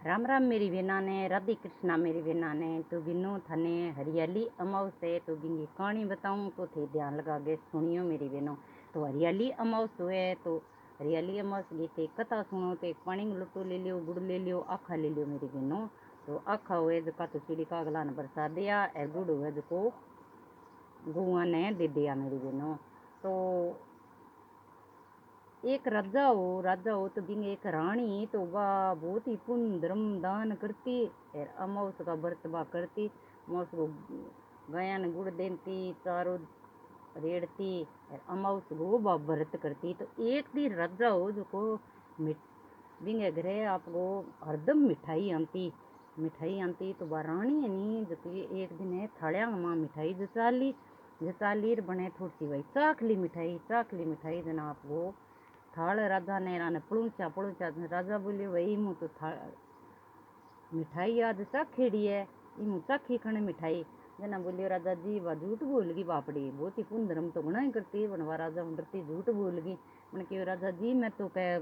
राम राम मेरी बेना ने, राधे कृष्णा मेरी बेना ने। तो बिनो थने हरियाली अमाउस है तो बिंगी कहानी बताऊं तो थे ध्यान लगा के सुनियो मेरी बेनो। तो हरियाली अमाउस है तो हरियाली अमाउस गीते कथा सुनो तो एक पानी लुटो ले लियो, गुड़ ले लियो, आखा ले लियो मेरी बेनो। तो आखा हुए जका तो चिड़ी का अगला ने बरसा दिया, और गुड़ हुए जो गुआ ने दे दिया मेरी बेनो। तो एक राजा हो तो बिंग एक रानी तो वह बहुत ही पुण्य धर्म दान करती और अमावस का व्रत बा करती। अमावस को गया ने गुड़ देती, चारों रेड़ती और अमावस को वह व्रत करती। तो एक दिन राजा हो जो को बिंगे घरे आपको हरदम मिठाई आती तो वह रानी है नी जो एक दिन है थालिया माँ मिठाई जचाली बने थोड़ी सी भाई चाखली मिठाई जना आपको थाल राजा ने राने पड़ूचा राजा बोले वही मुँह तो मिठाई आज चाखेड़ी है, इमू चाखी खने मिठाई। जना बोलियो राजा जी वह झूठ बोल गई बापड़ी, बहुत ही पुण्य धर्म तो गुना ही करती बनवा राजा डरती झूठ बोल गई। मैंने क्यों राजा जी मैं तो कह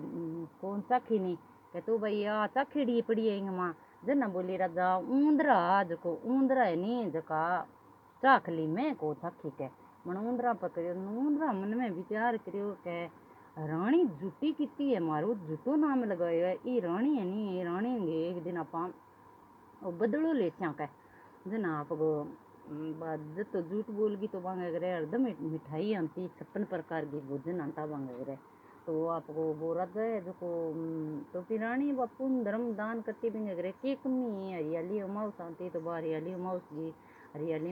कौन चाखी नहीं कह तो भाई आ चाखेड़ी पड़ी है माँ। जना बोली राजा ऊंदरा आज को ऊंदरा है नी जका चाखली मैं को चाखी के मन ऊंदरा पकड़ियो। ऊंदरा मन में विचार करियो के रानी झूठी किती है, मारो झूठो नाम लगायो है। ई रानी है नी, रानी एक दिन आप बदलो ले के जना आपको जब तो झूठ बोल गई तो बांगे करे हरदम मिठाई आती 56 प्रकार की भोजन आता बांगे करे। तो आपको वो राजा है जो को तो फिर रानी बापू धर्म दान करती बिंगे करे के कमी हरियाली अमाउस आती तो बा हरियाली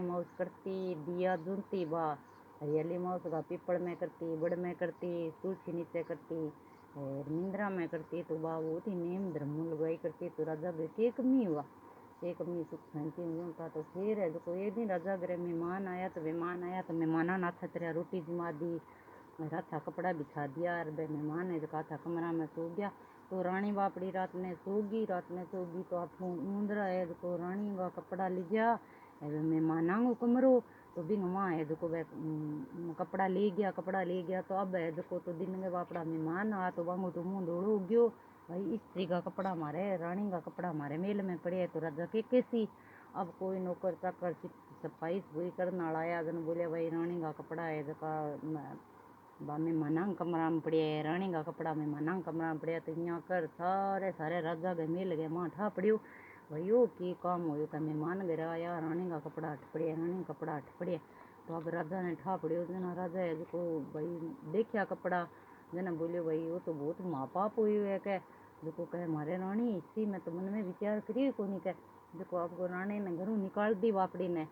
अमाउस करती दिया जुनती बा हरियाली माउस का पीपल में करती, बड़ में करती, तुलसी नीचे करती और निंद्रा में करती। तो बा बहुत ही नेम धर्म लगाई करती। तो राजा के कमी हुआ एक कमी सुख शांति का। तो फिर है जो एक दिन राजा घर मेहमान आया तो मेहमाना नाथा तेरा रोटी जमा दी, अच्छा कपड़ा बिछा दिया और मेहमान है जो था कमरा में सो गया। तो रानी बापड़ी रात में सोगी तो आप ऊंदरा है जो रानी का कपड़ा ले गया मेहमाना को कमरो। तो बिन माँ है जो कपड़ा ले गया तो अब है जो तो दिन में बापड़ा मेहमान आ तो वांगो तो मुँह धोड़ो गयो भाई स्त्री का कपड़ा मारे रानी का कपड़ा मारे मेल में पड़े। तो राजा के कैसी अब कोई नौकर चाकर सफाई सफाई करना आया जन बोले भाई रानी का कपड़ा है जका मेहमाना कमरा में पड़िया है, रानी का कपड़ा मेहमाना कमरा में पड़िया। तो यहाँ कर सारे राजा के मिल गए माँ ठा पड़ियो भाई यो की काम हो का मेहमान घर आया रानी का कपड़ा हट पड़िया। तो अब राजा ने ठा पड़ियो जना राजा है जो भाई देखिया कपड़ा जना बोलियो भाई वो तो बहुत महापाप हुई है कह जो कहे हमारे रानी इसी में तो मन में विचार करिए को नहीं कह जो आपको रानी ने घरों निकाल दी बापड़ी ने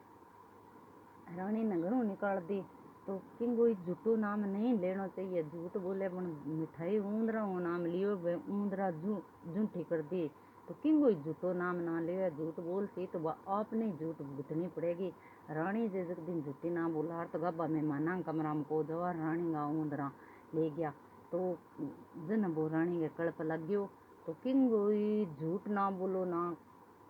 रानी ने घरों निकाल दी। तो किंग कोई झूठो नाम नहीं लेना चाहिए, झूठ बोले पण मिठाई ऊंदरा नाम लियो ऊंदरा झूठी कर दी। तो किंग कोई झूठो नाम ना ले झूठ बोलती तो वह आपने झूठ भुगतनी पड़ेगी। रानी जे एक दिन झूठी ना बोला तो गब्बा मेहमाना कमरा में को दवा रानी का ऊंदरा ले गया। तो जन वो रानी के कल्प लग गयो। तो किंग कोई झूठ ना बोलो ना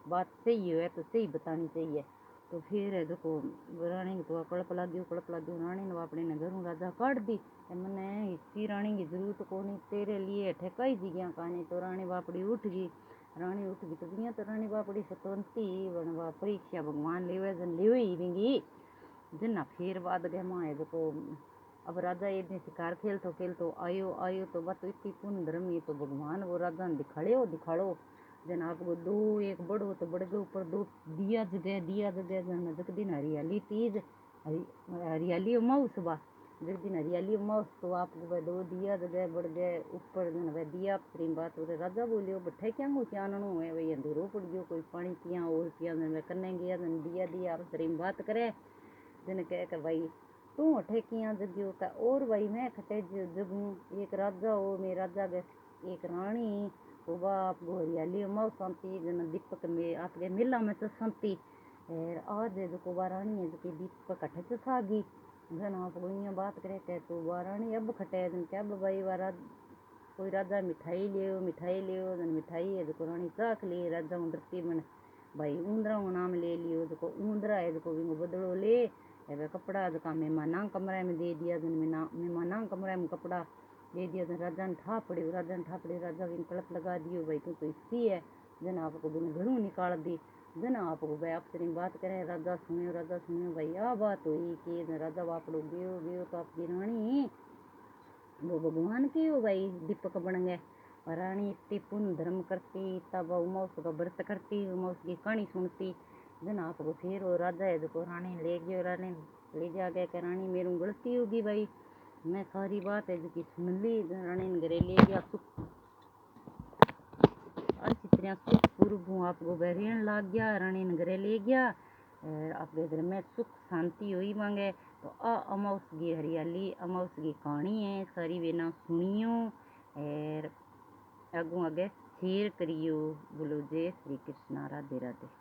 बात सही है तो सही बतानी चाहिए। तो फिर है देखो रानी की तो कड़प लग गयो रानी ने अपने ने घरों राजा काट दी। मैंने इसी रानी की जरूरत को नहीं तेरे लिए ठेकाई जगह कहानी। तो रानी बापड़ी उठ गई तो बिया तो रानी बापड़ी स्वतंत्री बनवा परीक्षा भगवान लेवे जन लेवे ही देंगी जना। फिर बाद गए माँ है देखो अब राजा एक दिन शिकार खेलतो आयो तो बस इतनी पुण्य धर्म ये तो भगवान वो राजा ने दिखाड़ो जन आपको दो एक बड़ो तो बड़ के ऊपर दो दिया जगह जन जग दिन हरियाली तीज हरियाली अमाउस बा जग दिन हरियाली अमाउस। तो आपको वह दो दिया जगह बढ़ गए ऊपर जन वह दिया प्रेम बात हो राजा बोलियो बैठे क्या को चाननो है वही अंधेरो पड़ गयो कोई पानी पिया और पिया जन कन्ने गया जन दिया आप प्रेम बात करे जन कह कर भाई तू अठे किया जगियो का और भाई मैं खटे जगू एक राजा हो मेरे राजा के एक रानी वह आपको हरियाली अमाउस शांति जन दीपक में आपके मेला में तो शांति और आज जो रानी है जो दीपक अठे तो सागी जन आपको यहाँ बात करे कह तो रानी अब खटे जन क्या भाई वारा कोई राजा मिठाई लियो जन मिठाई है जो रानी चाख ली राजा डरती मन भाई ऊंदरा नाम ले लियो जो ऊंदरा है जो बदलो ले कपड़ा जो मेहमाना कमरे में दे दिया जन मेहमाना कमरे में कपड़ा दे दिया जन राजा ने ठा पड़ी राजा भी कलप लगा दियो भाई तू तो इसी है जन आपको बिन घरों निकाल दी। जन आपको भाई आपसे बात करें राजा सुनियो भाई आ बात हुई कि राजा आपको गयो तो आपकी रानी वो भगवान की हो भाई दीपक बन गए। और रानी इतनी पुण्य धर्म करती तब उमा उसका व्रत करती उमा उसकी कहानी सुनती। जन आपको फिर वो राजा है जो रानी ले गयो रानी ले जा गया कि रानी मेरू गलती होगी भाई मैं सारी बात है जो सुन ली। रानी ने घरे ले गया सुख अच्छी तरह सुख पूर्व हूँ आपको बहन लाग गया। रानी ने घरे ले गया और आपके घर में सुख शांति हुई मांगे। तो अमाउस की हरियाली अमाउस की कहानी है सारी बेना सुनियो और आगू आगे शेयर करियो। बोलो जय श्री कृष्णा राधे राधे।